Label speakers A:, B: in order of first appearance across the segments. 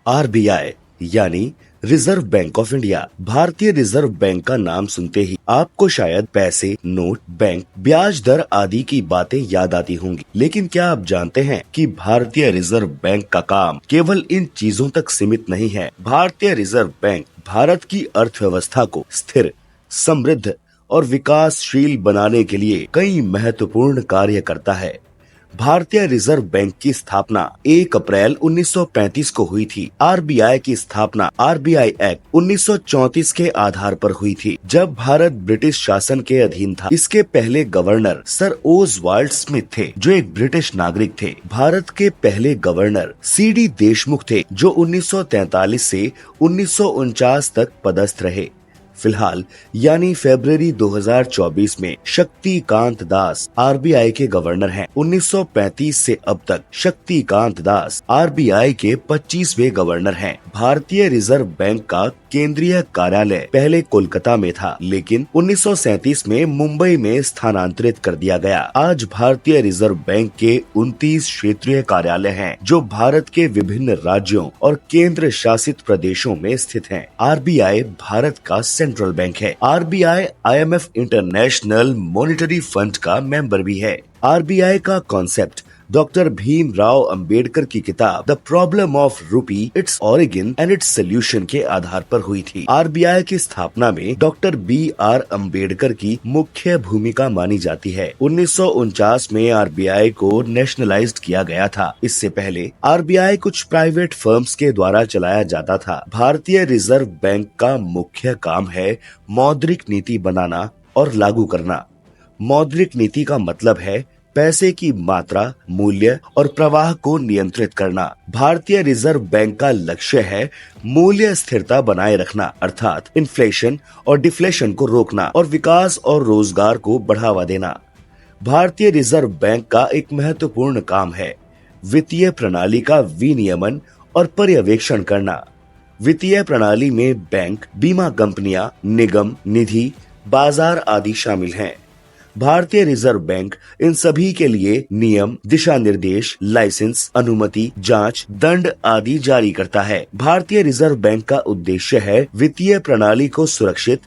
A: RBI यानी reserve bank of India. भारतीय reserve bank का नाम सुनते ही आपको शायद पैसे, नोट, बैंक, ब्याज दर आदि की बातें याद आती होंगी। लेकिन क्या आप जानते हैं कि भारतीय रिजर्व बैंक का काम केवल इन चीजों तक सीमित नहीं है। भारतीय रिजर्व बैंक भारत की अर्थव्यवस्था को स्थिर, समृद्ध और विकासशील बनाने के लिए कई महत्वपूर्ण कार्य करता है। भारतीय रिजर्व बैंक की स्थापना 1 अप्रैल 1935 को हुई थी। आरबीआई की स्थापना आरबीआई एक्ट 1934 के आधार पर हुई थी, जब भारत ब्रिटिश शासन के अधीन था। इसके पहले गवर्नर सर ओसवाल्ड स्मिथ थे, जो एक ब्रिटिश नागरिक थे। भारत के पहले गवर्नर सीडी देशमुख थे, जो 1943 से 1949 तक पदस्थ रहे। फिलहाल यानी फरवरी 2024 में शक्तिकांत दास आरबीआई के गवर्नर हैं। 1935 से अब तक शक्तिकांत दास आरबीआई के 25वें गवर्नर हैं। भारतीय रिजर्व बैंक का केंद्रीय कार्यालय पहले कोलकाता में था, लेकिन 1937 में मुंबई में स्थानांतरित कर दिया गया। आज भारतीय रिजर्व बैंक के 29 क्षेत्रीय कार्यालय हैं, जो भारत के विभिन्न राज्यों और केंद्र शासित प्रदेशों में स्थित हैं। आरबीआई भारत का सेंट्रल बैंक है। RBI IMF international monetary fund का मेंबर भी है। आरबीआई का कॉन्सेप्ट डॉक्टर भीमराव अंबेडकर की किताब द प्रॉब्लम ऑफ रूपी, its origin and its solution के आधार पर हुई थी। आरबीआई की स्थापना में डॉक्टर BR अम्बेडकर की मुख्य भूमिका मानी जाती है। 1949 में आरबीआई को नेशनलाइज्ड किया गया था। इससे पहले आरबीआई कुछ प्राइवेट फर्म्स के द्वारा चलाया जाता था। भारतीय रिजर्व बैंक का मुख्य काम है मौद्रिक नीति बनाना और लागू करना। मौद्रिक नीति का मतलब है पैसे की मात्रा, मूल्य और प्रवाह को नियंत्रित करना। भारतीय रिजर्व बैंक का लक्ष्य है मूल्य स्थिरता बनाए रखना, अर्थात इन्फ्लेशन और डिफ्लेशन को रोकना और विकास और रोजगार को बढ़ावा देना। भारतीय रिजर्व बैंक का एक महत्वपूर्ण काम है वित्तीय प्रणाली का विनियमन और पर्यवेक्षण करना। वित्तीय प्रणाली में बैंक, बीमा कंपनियां, निगम, निधि, बाजार आदि शामिल हैं। भारतीय रिजर्व बैंक इन सभी के लिए नियम, दिशा निर्देश, लाइसेंस, अनुमति, जांच, दंड आदि जारी करता है। भारतीय रिजर्व बैंक का उद्देश्य है वित्तीय प्रणाली को सुरक्षित,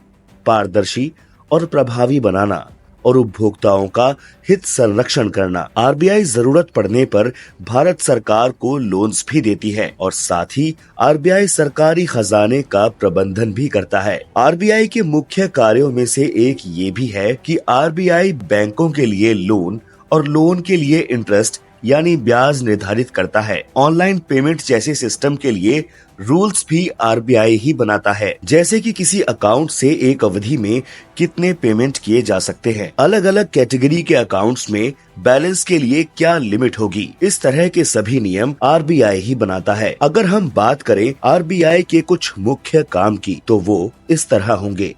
A: पारदर्शी और प्रभावी बनाना और उपभोक्ताओं का हित संरक्षण करना। आरबीआई जरूरत पड़ने पर भारत सरकार को लोन्स भी देती है और साथ ही आरबीआई सरकारी खजाने का प्रबंधन भी करता है। आरबीआई के मुख्य कार्यों में से एक ये भी है कि आरबीआई बैंकों के लिए लोन और लोन के लिए इंटरेस्ट यानी ब्याज निर्धारित करता है। ऑनलाइन पेमेंट जैसे सिस्टम के लिए रूल्स भी आरबीआई ही बनाता है, जैसे कि किसी अकाउंट से एक अवधि में कितने पेमेंट किए जा सकते हैं, अलग अलग कैटेगरी के अकाउंट्स में बैलेंस के लिए क्या लिमिट होगी। इस तरह के सभी नियम आरबीआई ही बनाता है। अगर हम बात करें आरबीआई के कुछ मुख्य काम की, तो वो इस तरह होंगे।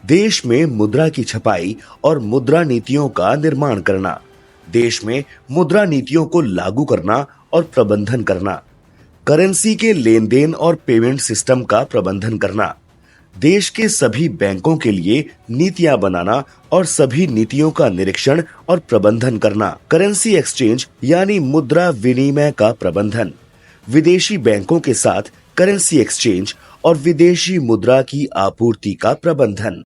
A: देश में मुद्रा की छपाई और मुद्रा नीतियों का निर्माण करना, देश में मुद्रा नीतियों को लागू करना और प्रबंधन करना, करेंसी के लेन देन और पेमेंट सिस्टम का प्रबंधन करना, देश के सभी बैंकों के लिए नीतियां बनाना और सभी नीतियों का निरीक्षण और प्रबंधन करना, करेंसी एक्सचेंज यानी मुद्रा विनिमय का प्रबंधन, विदेशी बैंकों के साथ करेंसी एक्सचेंज और विदेशी मुद्रा की आपूर्ति का प्रबंधन।